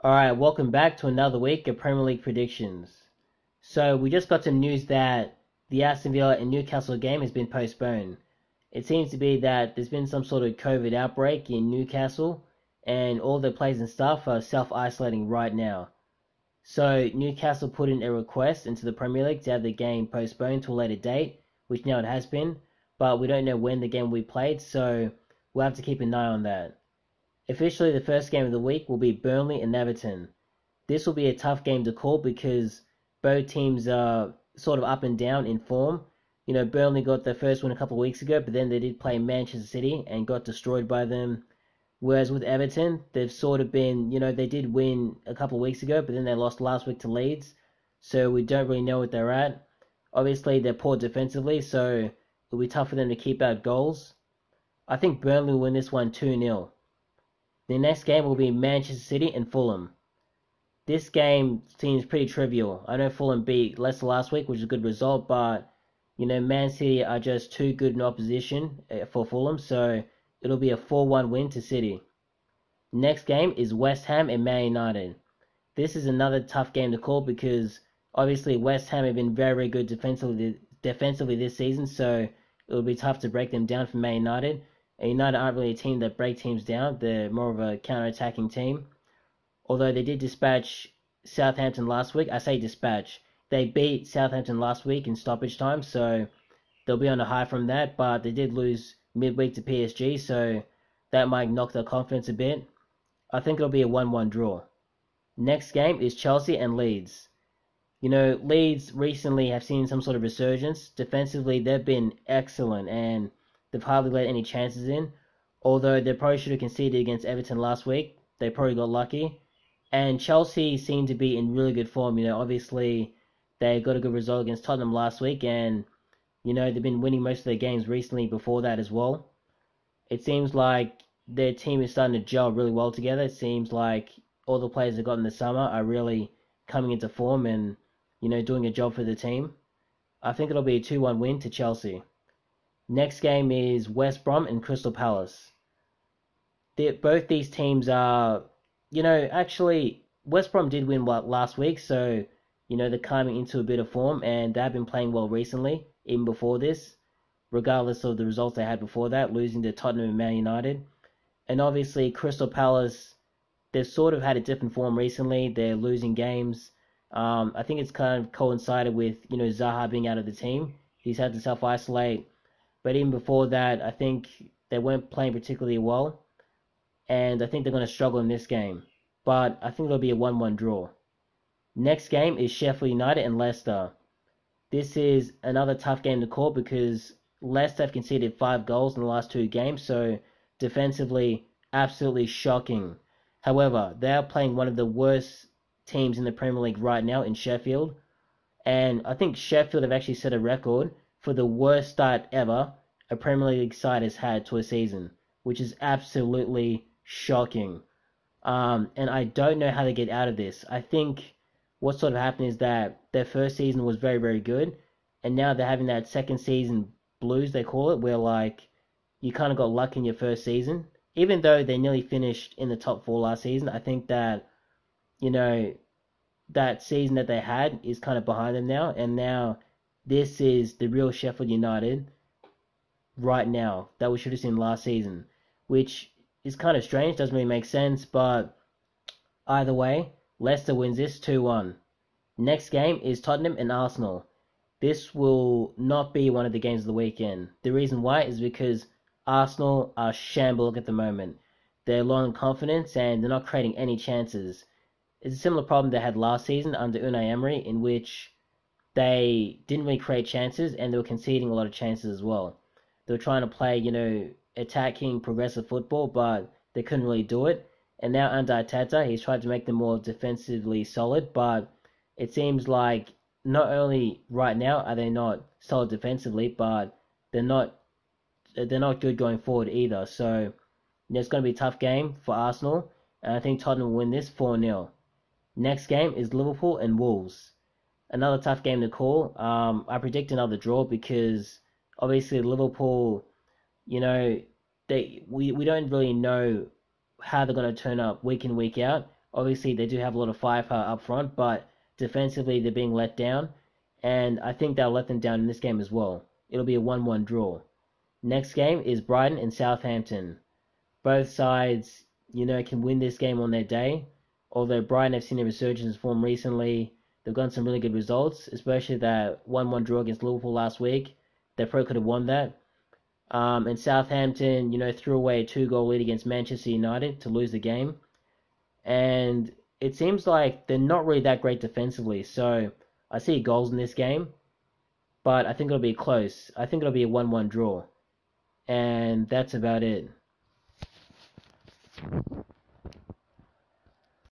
Alright, welcome back to another week of Premier League predictions. So, we just got some news that the Aston Villa and Newcastle game has been postponed. It seems to be that there's been some sort of COVID outbreak in Newcastle, and all the players and staff are self-isolating right now. So, Newcastle put in a request into the Premier League to have the game postponed to a later date, which now it has been, but we don't know when the game will be played, so we'll have to keep an eye on that. Officially, the first game of the week will be Burnley and Everton. This will be a tough game to call because both teams are sort of up and down in form. Burnley got their first win a couple of weeks ago, but then they did play Manchester City and got destroyed by them. Whereas with Everton, they've sort of been, they did win a couple of weeks ago, but then they lost last week to Leeds. So we don't really know what they're at. Obviously, they're poor defensively, so it'll be tough for them to keep out goals. I think Burnley will win this one 2-0. The next game will be Manchester City and Fulham. This game seems pretty trivial. I know Fulham beat Leicester last week, which is a good result, but Man City are just too good in opposition for Fulham, so it'll be a 4-1 win to City. Next game is West Ham and Man United. This is another tough game to call because obviously West Ham have been very, very good defensively this season, so it'll be tough to break them down for Man United. And United aren't really a team that break teams down. They're more of a counter-attacking team. Although they did dispatch Southampton last week. I say dispatch. They beat Southampton last week in stoppage time, so they'll be on a high from that. But they did lose midweek to PSG, so that might knock their confidence a bit. I think it'll be a 1-1 draw. Next game is Chelsea and Leeds. Leeds recently have seen some sort of resurgence. Defensively, they've been excellent, and they've hardly let any chances in. Although they probably should have conceded against Everton last week. They probably got lucky. And Chelsea seem to be in really good form. Obviously they got a good result against Tottenham last week. And, they've been winning most of their games recently before that as well. It seems like their team is starting to gel really well together. It seems like all the players they got in the summer are really coming into form and, doing a job for the team. I think it'll be a 2-1 win to Chelsea. Next game is West Brom and Crystal Palace. Both these teams are, actually, West Brom did win last week, so, they're coming into a bit of form, and they've been playing well recently, even before this, regardless of the results they had before that, losing to Tottenham and Man United. And obviously, Crystal Palace, they've sort of had a different form recently. They're losing games. I think it's kind of coincided with, Zaha being out of the team. He's had to self-isolate. But even before that, I think they weren't playing particularly well. And I think they're going to struggle in this game. But I think it'll be a 1-1 draw. Next game is Sheffield United and Leicester. This is another tough game to call because Leicester have conceded 5 goals in the last 2 games. So defensively, absolutely shocking. However, they are playing one of the worst teams in the Premier League right now in Sheffield. And I think Sheffield have actually set a record for the worst start ever a Premier League side has had to a season, which is absolutely shocking. And I don't know how they get out of this. I think what sort of happened is that their first season was very, very good, and now they're having that second season blues, they call it, where you kind of got luck in your first season. Even though they nearly finished in the top 4 last season, I think that, that season that they had is kind of behind them now, and now this is the real Sheffield United right now that we should have seen last season, which is kind of strange, doesn't really make sense, but either way, Leicester wins this 2-1. Next game is Tottenham and Arsenal. This will not be one of the games of the weekend. The reason why is because Arsenal are shambolic at the moment. They're low in confidence and they're not creating any chances. It's a similar problem they had last season under Unai Emery, in which they didn't really create chances and they were conceding a lot of chances as well. They were trying to play, attacking, progressive football, but they couldn't really do it. And now under Arteta, he's tried to make them more defensively solid, but it seems like not only right now are they not solid defensively, but they're not good going forward either. So it's going to be a tough game for Arsenal, and I think Tottenham will win this 4-0. Next game is Liverpool and Wolves. Another tough game to call. I predict another draw because obviously Liverpool, we don't really know how they're going to turn up week in, week out. Obviously, they do have a lot of firepower up front, but defensively they're being let down, and I think they'll let them down in this game as well. It'll be a 1-1 draw. Next game is Brighton and Southampton. Both sides, can win this game on their day. Although Brighton have seen a resurgence in form recently, they've gotten some really good results, especially that 1-1 draw against Liverpool last week. They probably could have won that. And Southampton, threw away a 2-goal lead against Manchester United to lose the game. And it seems like they're not really that great defensively, so I see goals in this game, but I think it'll be close. I think it'll be a 1-1 draw. And that's about it.